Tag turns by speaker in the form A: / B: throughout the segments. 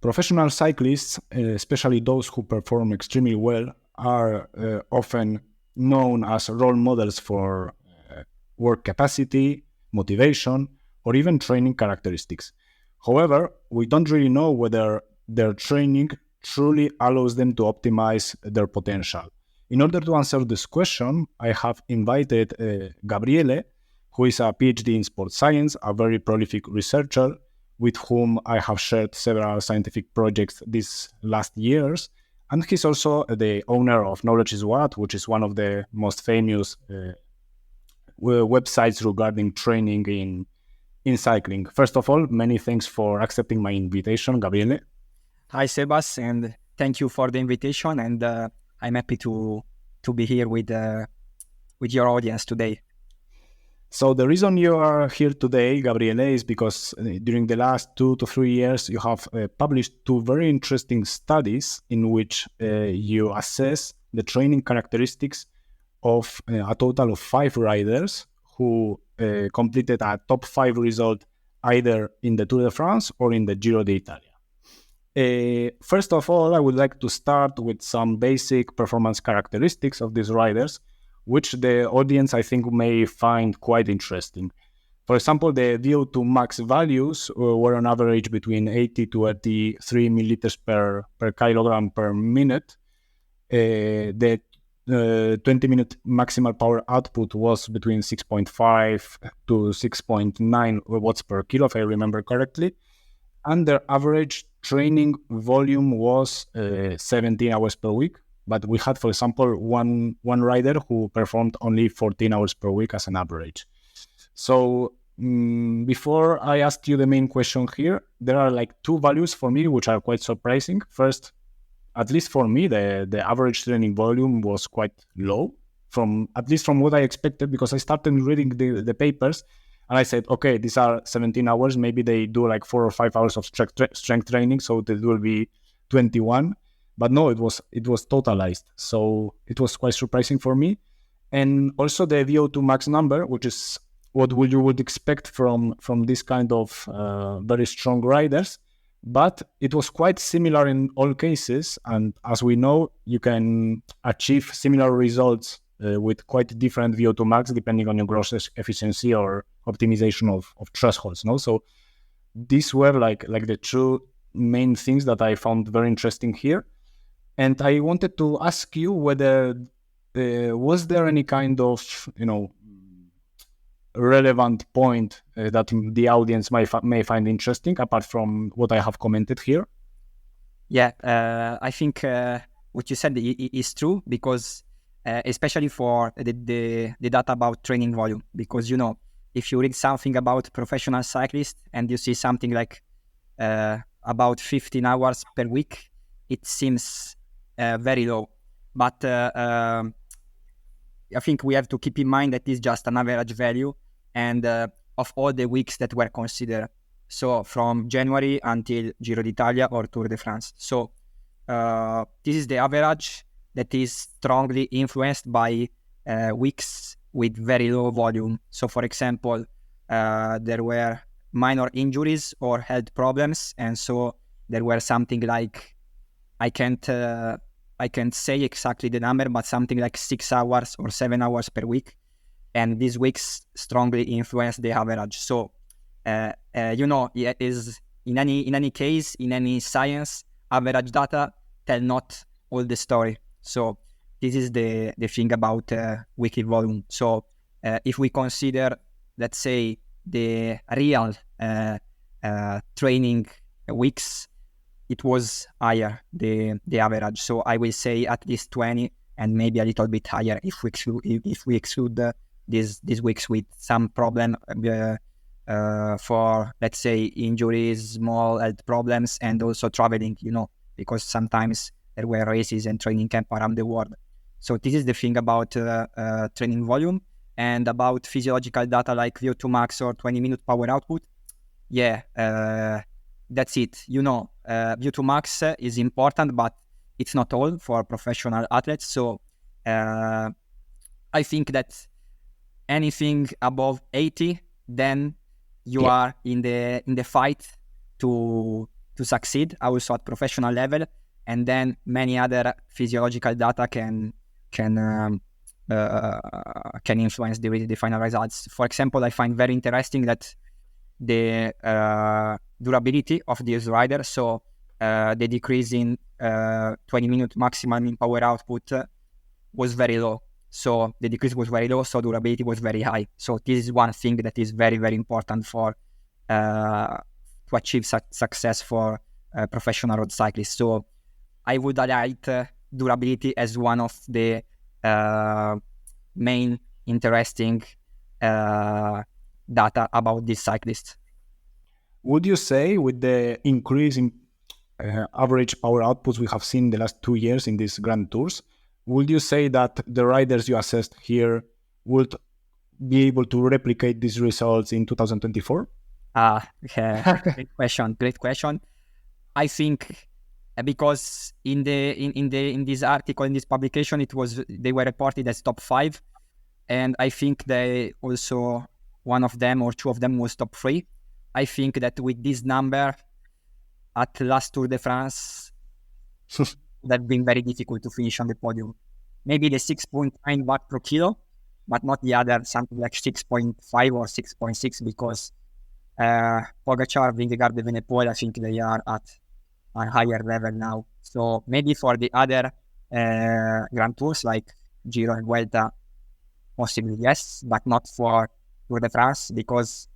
A: Professional cyclists, especially those who perform extremely well, are often known as role models for work capacity, motivation, or even training characteristics. However, we don't really know whether their training truly allows them to optimize their potential. In order to answer this question, I have invited Gabriele, who is a PhD in sports science, a very prolific researcher with whom I have shared several scientific projects these last years. And he's also the owner of Knowledge is What, which is one of the most famous websites regarding training in cycling. First of all, many thanks for accepting my invitation, Gabriele.
B: Hi, Sebas, and thank you for the invitation. And I'm happy to be here with your audience today.
A: So the reason you are here today, Gabriele, is because during the last 2 to 3 years, you have published 2 very interesting studies in which you assess the training characteristics of a total of 5 riders who completed a top 5 result either in the Tour de France or in the Giro d'Italia. First of all, I would like to start with some basic performance characteristics of these riders, which the audience, I think, may find quite interesting. For example, the VO2 max values were on average between 80 to 83 milliliters per kilogram per minute. The 20-minute maximal power output was between 6.5 to 6.9 watts per kilo, if I remember correctly. And their average training volume was 17 hours per week. But we had, for example, one rider who performed only 14 hours per week as an average. So before I ask you the main question here, there are like 2 values for me which are quite surprising. First, at least for me, the average training volume was quite low, at least from what I expected, because I started reading the papers and I said, okay, these are 17 hours. Maybe they do like 4 or 5 hours of strength training, so it will be 21. But no, it was totalized. So it was quite surprising for me. And also the VO2 max number, which is what you would expect from this kind of very strong riders. But it was quite similar in all cases. And as we know, you can achieve similar results with quite different VO2 max depending on your gross efficiency or optimization of thresholds. No? So these were like the 2 main things that I found very interesting here. And I wanted to ask you whether was there any kind of, relevant point that the audience may find interesting, apart from what I have commented here?
B: Yeah, I think what you said is true, because especially for the data about training volume, because, if you read something about professional cyclists and you see something like about 15 hours per week, it seems very low. But I think we have to keep in mind that it's just an average value, and of all the weeks that were considered. So from January until Giro d'Italia or Tour de France. So this is the average that is strongly influenced by weeks with very low volume. So for example, there were minor injuries or health problems, and so there were something like, I can't say exactly the number, but something like 6 hours or 7 hours per week, and these weeks strongly influence the average. So is in any case, in any science, average data tell not all the story. So this is the thing about weekly volume. So if we consider, let's say, the real training weeks, it was higher, the average. So I will say at least 20, and maybe a little bit higher if we exclude these weeks with some problem for, let's say, injuries, small health problems, and also traveling, because sometimes there were races and training camp around the world. So this is the thing about training volume. And about physiological data like VO2 max or 20-minute power output, that's it. VO2 max is important, but it's not all for professional athletes. So I think that anything above 80, then you are in the fight to to succeed also at professional level, and then many other physiological data can influence the final results. For example, I find very interesting that the durability of this rider, so the decrease in 20-minute maximum in power output was very low. So the decrease was very low, so durability was very high. So this is one thing that is very, very important for to achieve success for professional road cyclists. So I would highlight durability as one of the main interesting data about this cyclist.
A: Would you say with the increase in average power outputs we have seen the last 2 years in these Grand Tours, would you say that the riders you assessed here would be able to replicate these results in 2024?
B: Great question. I think because in this article, in this publication, they were reported as top 5, and I think they also, one of them or two of them was top 3. I think that with this number at last Tour de France, that been very difficult to finish on the podium. Maybe the 6.9 watt per kilo, but not the other, something like 6.5 or 6.6, because Pogacar, Vingegaard, and Evenepoel, I think they are at a higher level now. So maybe for the other Grand Tours like Giro and Vuelta, possibly yes, but not for Tour de France, because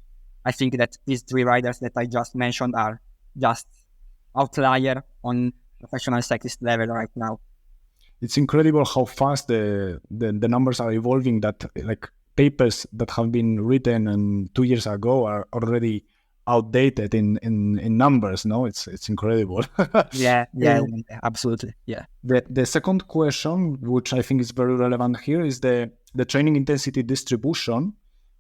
B: I think that these 3 riders that I just mentioned are just outlier on professional cyclist level right now.
A: It's incredible how fast the numbers are evolving, that like papers that have been written and 2 years ago are already outdated in numbers. No, it's incredible.
B: yeah, absolutely. Yeah.
A: The second question, which I think is very relevant here, is the training intensity distribution,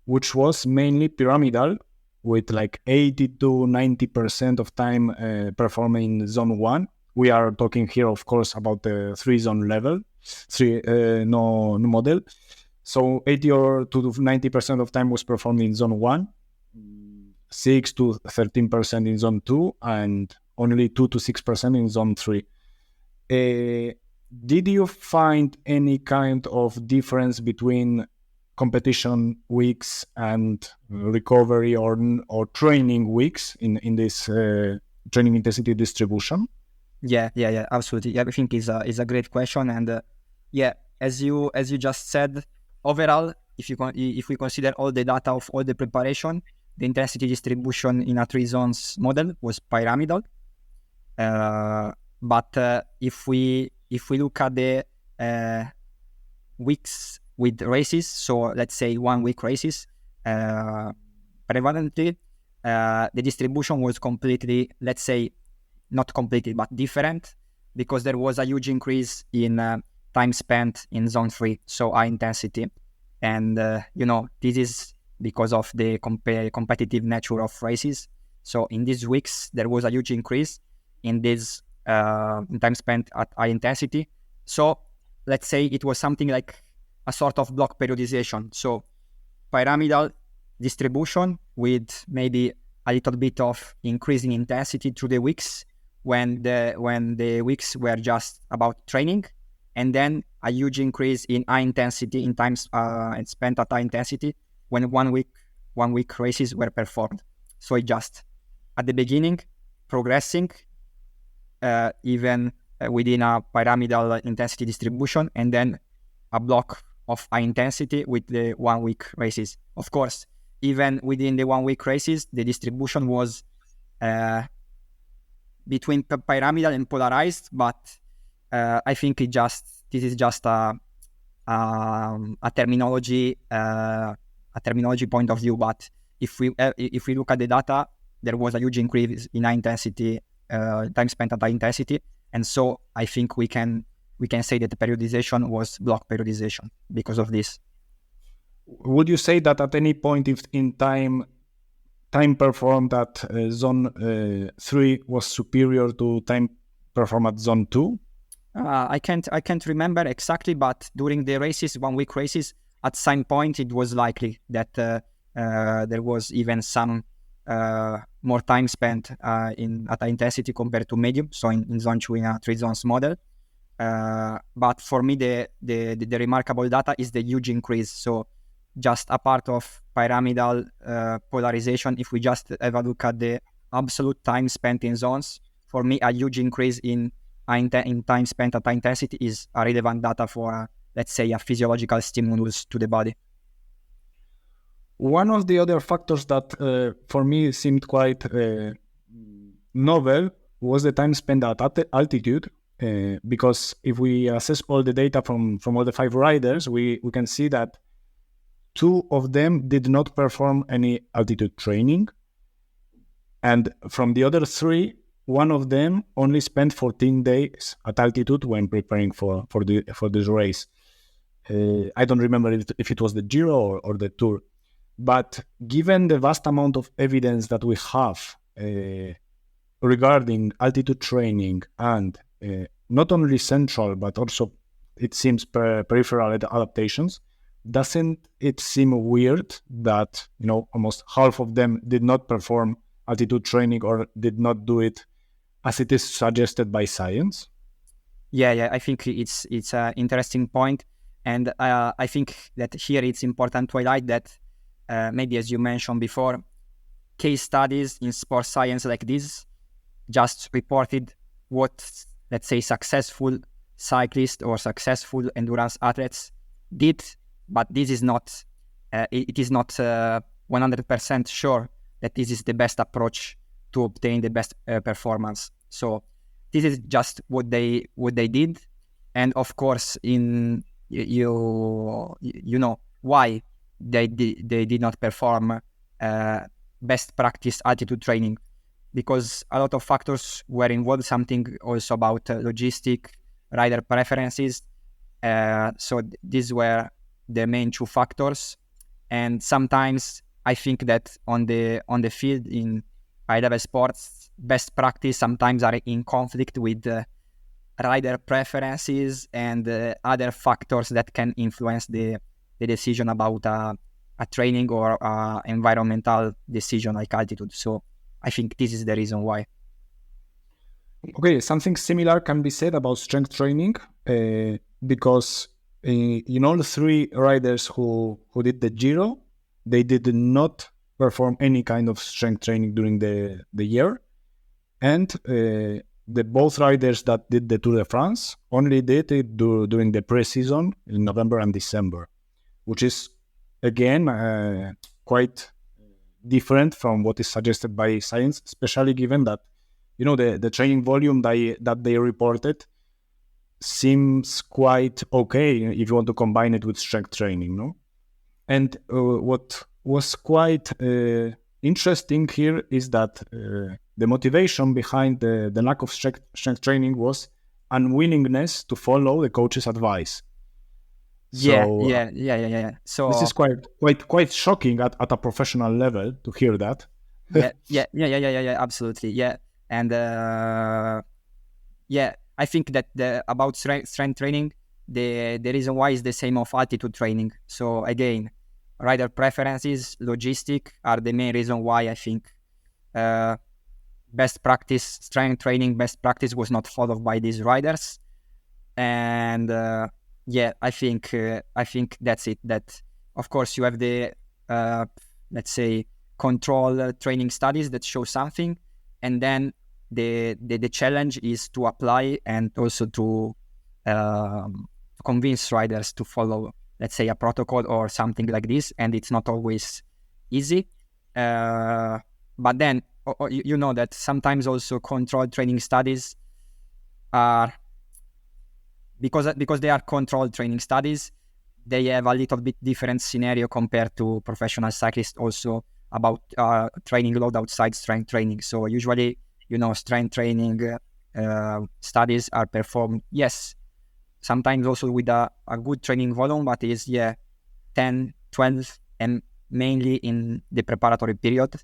A: which was mainly pyramidal, with like 80 to 90% of time performing in zone 1. We are talking here, of course, about the 3-zone level, no model. So 80 or to 90% of time was performed in zone 1, 6 to 13% in zone 2, and only 2 to 6% in zone 3. Did you find any kind of difference between competition weeks and recovery or training weeks in this training intensity distribution?
B: Yeah, absolutely. Yeah, I think is a great question, and as you just said, overall, if we consider all the data of all the preparation, the intensity distribution in a 3 zones model was pyramidal. But if we look at the weeks with races, so let's say 1 week races, prevalently, the distribution was completely, let's say, not completely, but different, because there was a huge increase in time spent in zone 3, so high intensity. And, this is because of the competitive nature of races. So in these weeks, there was a huge increase in this time spent at high intensity. So let's say it was something like a sort of block periodization. So pyramidal distribution with maybe a little bit of increasing intensity through the weeks, when the weeks were just about training, and then a huge increase in high intensity in times spent at high intensity when one week races were performed. So it just at the beginning progressing even within a pyramidal intensity distribution, and then a block of high intensity with the 1 week races. Of course, even within the 1 week races, the distribution was between pyramidal and polarized, but I think this is just a terminology point of view. But if we look at the data, there was a huge increase in high intensity time spent at high intensity, and so I think we can say that the periodization was block periodization because of this.
A: Would you say that at any point in time performed at zone 3 was superior to time performed at zone 2?
B: I can't remember exactly, but during the races, 1 week races, at some point it was likely that there was even some more time spent at high intensity compared to medium, so in zone 2 in a 3 zones model. But for me, the remarkable data is the huge increase. So just a part of pyramidal polarization, if we just have a look at the absolute time spent in zones, for me, a huge increase in time spent at high intensity is a relevant data for, let's say, a physiological stimulus to the body.
A: One of the other factors that for me seemed quite novel was the time spent at altitude, because if we assess all the data from all the 5 riders, we can see that 2 of them did not perform any altitude training, and from the other 3, 1 of them only spent 14 days at altitude when preparing for this race. I don't remember if it was the Giro or the Tour. But given the vast amount of evidence that we have regarding altitude training and not only central, but also it seems peripheral adaptations, doesn't it seem weird that almost half of them did not perform altitude training or did not do it as it is suggested by science?
B: Yeah, I think it's an interesting point, and I think that here it's important to highlight that. Maybe as you mentioned before, case studies in sports science like this just reported what, let's say, successful cyclists or successful endurance athletes did, but this is not, it is not 100% sure that this is the best approach to obtain the best performance. So this is just what they did, and of course, in you know why they did not perform best practice altitude training, because a lot of factors were involved, something also about logistic, rider preferences. So these were the main 2 factors. And sometimes I think that on the field in high-level sports, best practice sometimes are in conflict with rider preferences and other factors that can influence the decision about a training or environmental decision like altitude. So I think this is the reason why.
A: Okay, something similar can be said about strength training, because all the 3 riders who did the Giro, they did not perform any kind of strength training during the year, and the both riders that did the Tour de France only did it during the pre-season in November and December, which is again quite different from what is suggested by science, especially given that the training volume that they reported seems quite okay if you want to combine it with strength training, no? And what was quite interesting here is that the motivation behind the lack of strength training was unwillingness to follow the coach's advice.
B: Yeah.
A: So this is quite shocking at a professional level to hear that.
B: yeah, absolutely. Yeah. And I think that about strength training, the reason why is the same of altitude training. So again, rider preferences, logistic are the main reason why I think best practice strength training, best practice was not followed by these riders. And I think that's it. That of course you have the let's say control training studies that show something, and then the challenge is to apply and also to convince riders to follow, let's say, a protocol or something like this, and it's not always easy. But then you know that sometimes also controlled training studies are, because they are controlled training studies, they have a little bit different scenario compared to professional cyclists also about training load outside strength training. So usually, strength training studies are performed, yes, sometimes also with a good training volume, but is 10, 12, and mainly in the preparatory period.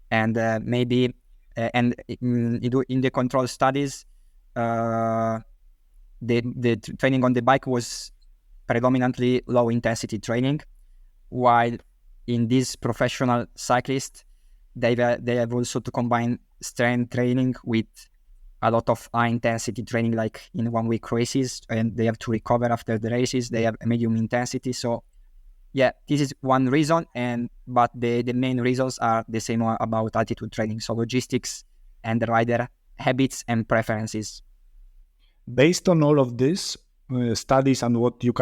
B: And maybe in the control studies, the training on the bike was predominantly low intensity training, while in this professional cyclist, they have also to combine strength training with a lot of high intensity training, like in 1 week races, and they have to recover after the races. They have a medium intensity. So yeah, this is one reason, but the main reasons are the same one about altitude training. So logistics and the rider habits and preferences.
A: Based on all of this studies and what you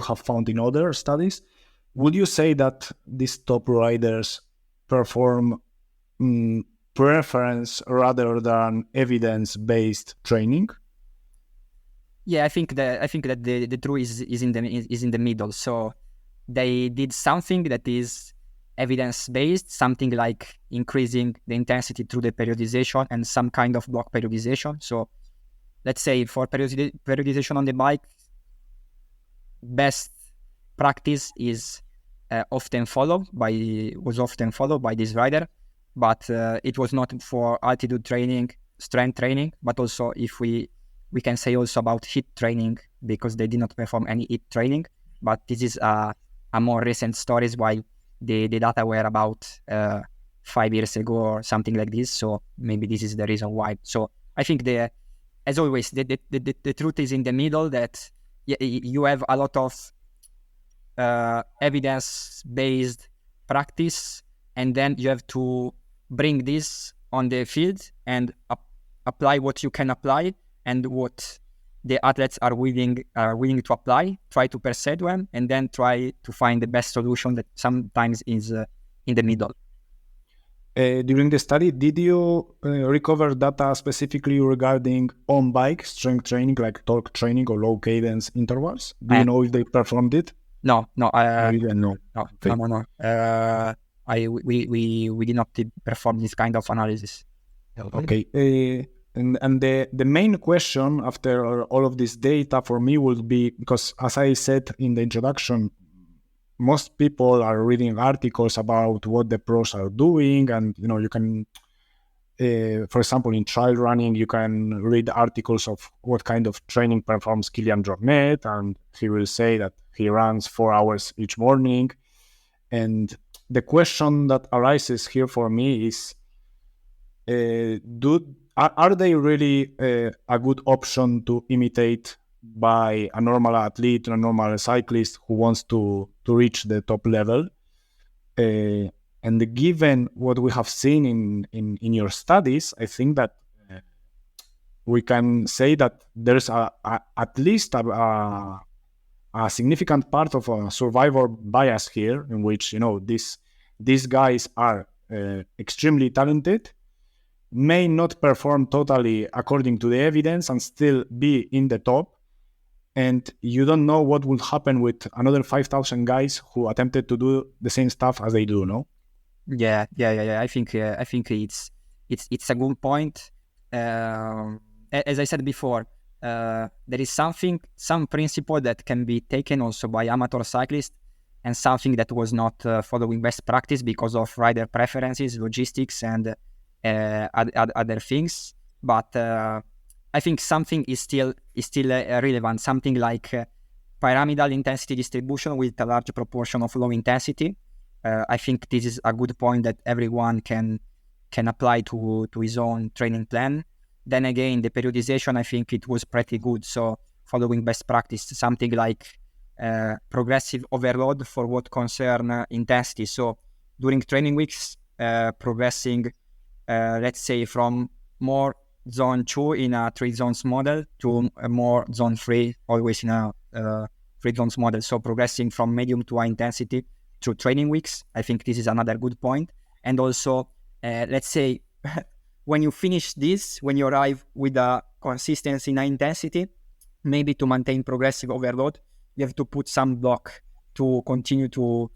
A: have found in other studies, would you say that these top riders perform preference rather than evidence-based training?
B: Yeah, I think that the truth is in the middle. So they did something that is evidence-based, something like increasing the intensity through the periodization and some kind of block periodization. So let's say for periodization on the bike, best practice is often followed by this rider, but it was not for altitude training, strength training, but also if we can say also about heat training, because they did not perform any heat training. But this is a more recent stories, while the data were about 5 years ago or something like this. So maybe this is the reason why. So I think as always, the truth is in the middle, that you have a lot of evidence-based practice, and then you have to bring this on the field and apply what you can apply and what the athletes are willing to apply, try to persuade them, and then try to find the best solution that sometimes is in the middle.
A: During the study, did you recover data specifically regarding on-bike strength training, like torque training or low cadence intervals? Do you know if they performed it?
B: No.
A: You didn't know.
B: Okay. No. We did not perform this kind of analysis.
A: Okay. And the main question after all of this data for me would be, because as I said in the introduction, most people are reading articles about what the pros are doing, and you can, for example, in trail running, you can read articles of what kind of training performs Kilian Jornet, and he will say that he runs 4 hours each morning. And the question that arises here for me is, are they really a good option to imitate by a normal athlete, a normal cyclist who wants to reach the top level? And given what we have seen in your studies, I think that we can say that there's at least a significant part of a survivor bias here, in which these guys are extremely talented, may not perform totally according to the evidence and still be in the top. And you don't know what will happen with another 5,000 guys who attempted to do the same stuff as they do, no?
B: Yeah. I think it's a good point. As I said before, there is some principle that can be taken also by amateur cyclists, and something that was not following best practice because of rider preferences, logistics, and other things. But I think something is still relevant. Something like pyramidal intensity distribution with a large proportion of low intensity. I think this is a good point that everyone can apply to his own training plan. Then again, the periodization, I think it was pretty good. So following best practice, something like progressive overload for what concern intensity. So during training weeks, progressing, let's say, from more zone 2 in a 3 zones model to a more zone 3, always in a 3 zones model. So progressing from medium to high intensity through training weeks. I think this is another good point. And also, let's say, when you finish this, when you arrive with a consistency in high intensity, maybe to maintain progressive overload, you have to put some block to continue to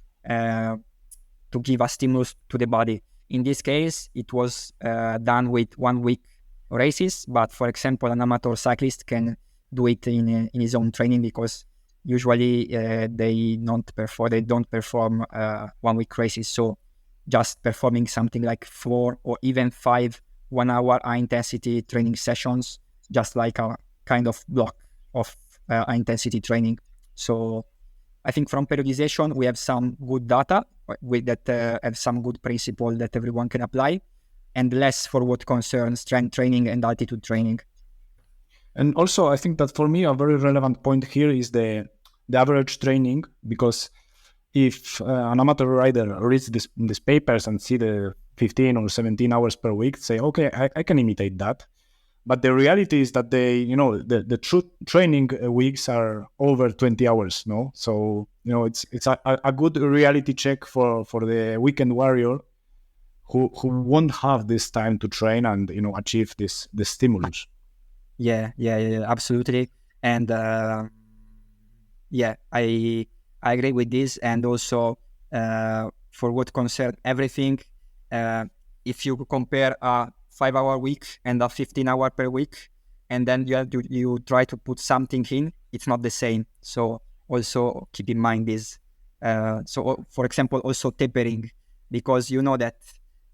B: give a stimulus to the body. In this case, it was done with 1 week races, but for example, an amateur cyclist can do it in his own training, because usually they don't perform 1 week races. So just performing something like 4 or even 5 1-hour high intensity training sessions, just like a kind of block of high intensity training. So I think from periodization, we have some good data with that have some good principle that everyone can apply, and less for what concerns strength training and altitude training.
A: And also, I think that for me, a very relevant point here is the average training, because if an amateur rider reads these papers and see the 15 or 17 hours per week, say, okay, I can imitate that. But the reality is that the true training weeks are over 20 hours, no? So, it's a good reality check for the weekend warrior who won't have this time to train and, achieve this stimulus.
B: Yeah, absolutely. And I agree with this. And also for what concerns everything, if you compare a 5-hour week and a 15-hour per week, and then you try to put something in, it's not the same. So also keep in mind this. So for example, also tapering, because you know that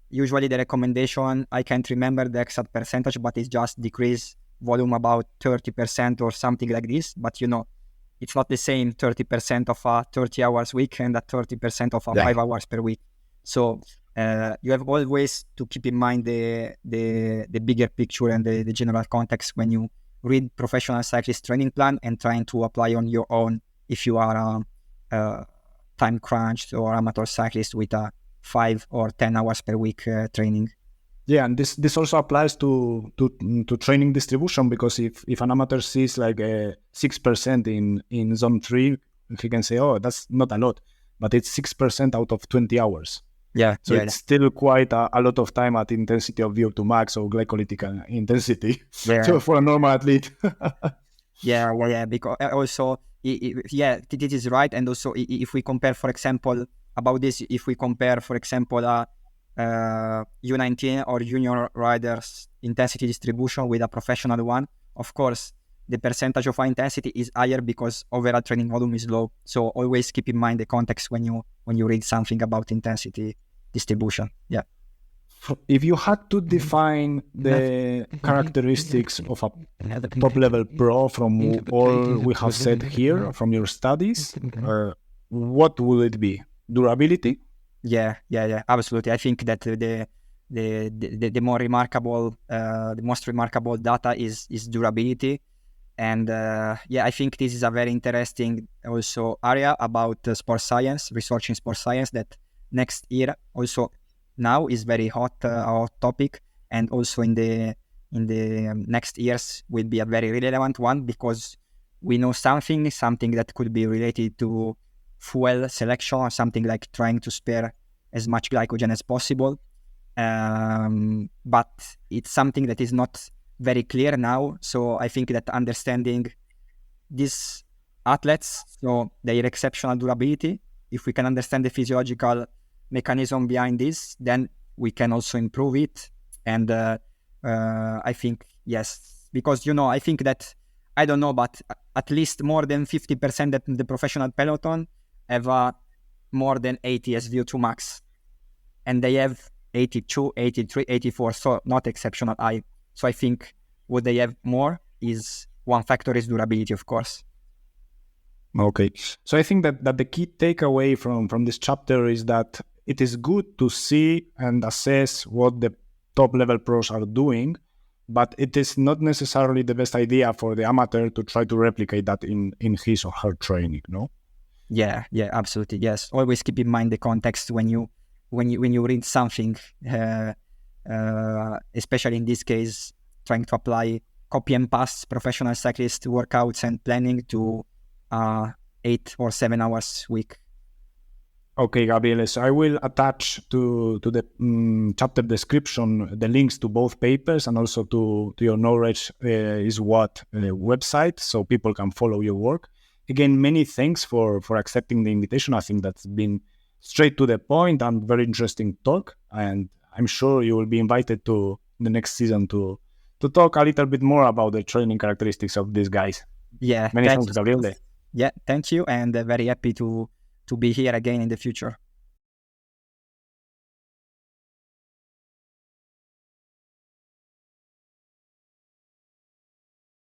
B: usually the recommendation, I can't remember the exact percentage, but it's just decrease volume about 30% or something like this. But it's not the same 30% of a 30 hours week and a 30% of a 5 hours per week. So you have always to keep in mind the bigger picture and the general context when you read professional cyclist training plan and trying to apply on your own if you are time crunched or amateur cyclist with a 5 or 10 hours per week training.
A: Yeah, and this also applies to training distribution, because if an amateur sees like 6% in zone 3, he can say, oh, that's not a lot, but it's 6% out of 20 hours.
B: Yeah.
A: So it's still quite a lot of time at intensity of VO2 max or glycolytic intensity for a normal athlete.
B: Yeah. Because also, this is right. And also, if we compare, for example, about this, if we compare, for example, U19 or junior riders intensity distribution with a professional one, of course the percentage of high intensity is higher because overall training volume is low. So always keep in mind the context when you read something about intensity distribution. Yeah.
A: If you had to define the characteristics of a top level pro from all we have said here, from your studies, what will it be? Durability?
B: Yeah, absolutely. I think that the most remarkable data is durability, and I think this is a very interesting also area about sports science, research in sports science, that next year also now is very hot topic, and also in the next years will be a very relevant one, because we know something that could be related to fuel selection or something like trying to spare as much glycogen as possible. But it's something that is not very clear now. So I think that understanding these athletes, so their exceptional durability, if we can understand the physiological mechanism behind this, then we can also improve it. And I think, yes, because, I think that, I don't know, but at least more than 50% of the professional peloton have more than 80 as VO2 max, and they have 82, 83, 84, so not exceptional high. So I think what they have more is, one factor is durability, of course.
A: Okay, so I think that the key takeaway from this chapter is that it is good to see and assess what the top level pros are doing, but it is not necessarily the best idea for the amateur to try to replicate that in his or her training, no?
B: Yeah, absolutely. Yes, always keep in mind the context when you read something, especially in this case, trying to apply copy and paste professional cyclist workouts and planning to 8 or 7 hours week.
A: Okay, Gabriele, so I will attach to the chapter description the links to both papers and also to your Knowledge is What website, so people can follow your work. Again, many thanks for accepting the invitation. I think that's been straight to the point and very interesting talk. And I'm sure you will be invited to the next season to talk a little bit more about the training characteristics of these guys.
B: Yeah.
A: Many thanks, Gabriele.
B: Yeah, thank you. And very happy to be here again in the future.